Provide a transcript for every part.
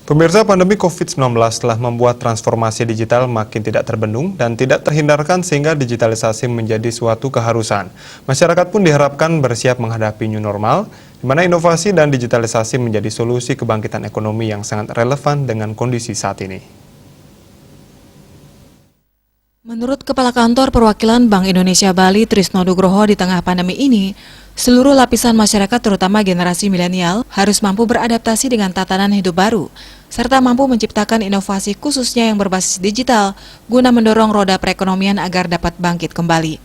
Pemirsa, pandemi COVID-19 telah membuat transformasi digital makin tidak terbendung dan tidak terhindarkan sehingga digitalisasi menjadi suatu keharusan. Masyarakat pun diharapkan bersiap menghadapi new normal, di mana inovasi dan digitalisasi menjadi solusi kebangkitan ekonomi yang sangat relevan dengan kondisi saat ini. Menurut Kepala Kantor Perwakilan Bank Indonesia Bali, Trisno Nugroho, di tengah pandemi ini, seluruh lapisan masyarakat terutama generasi milenial harus mampu beradaptasi dengan tatanan hidup baru, serta mampu menciptakan inovasi khususnya yang berbasis digital guna mendorong roda perekonomian agar dapat bangkit kembali.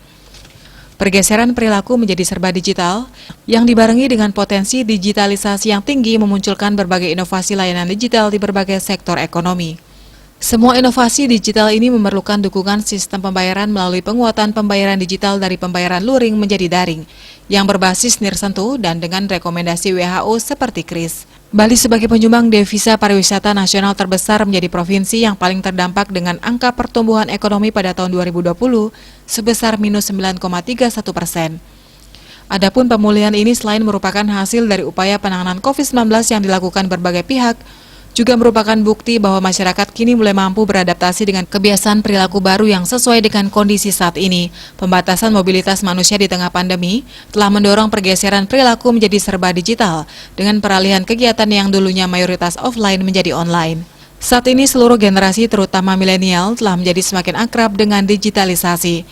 Pergeseran perilaku menjadi serba digital yang dibarengi dengan potensi digitalisasi yang tinggi memunculkan berbagai inovasi layanan digital di berbagai sektor ekonomi. Semua inovasi digital ini memerlukan dukungan sistem pembayaran melalui penguatan pembayaran digital dari pembayaran luring menjadi daring, yang berbasis nirsentuh dan dengan rekomendasi WHO seperti KRIS. Bali sebagai penyumbang devisa pariwisata nasional terbesar menjadi provinsi yang paling terdampak dengan angka pertumbuhan ekonomi pada tahun 2020 sebesar minus 9,31%. Adapun pemulihan ini selain merupakan hasil dari upaya penanganan COVID-19 yang dilakukan berbagai pihak, juga merupakan bukti bahwa masyarakat kini mulai mampu beradaptasi dengan kebiasaan perilaku baru yang sesuai dengan kondisi saat ini. Pembatasan mobilitas manusia di tengah pandemi telah mendorong pergeseran perilaku menjadi serba digital dengan peralihan kegiatan yang dulunya mayoritas offline menjadi online. Saat ini seluruh generasi terutama milenial telah menjadi semakin akrab dengan digitalisasi.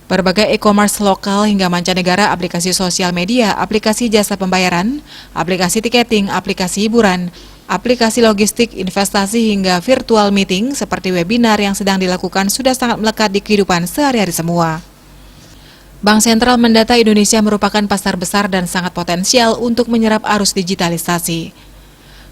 Berbagai e-commerce lokal hingga mancanegara, aplikasi sosial media, aplikasi jasa pembayaran, aplikasi tiketing, aplikasi hiburan, aplikasi logistik, investasi hingga virtual meeting seperti webinar yang sedang dilakukan sudah sangat melekat di kehidupan sehari-hari semua. Bank Sentral mendata Indonesia merupakan pasar besar dan sangat potensial untuk menyerap arus digitalisasi.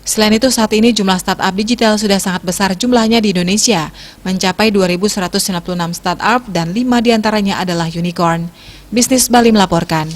Selain itu, saat ini jumlah startup digital sudah sangat besar jumlahnya di Indonesia, mencapai 2.196 startup dan 5 diantaranya adalah unicorn. Bisnis Bali melaporkan.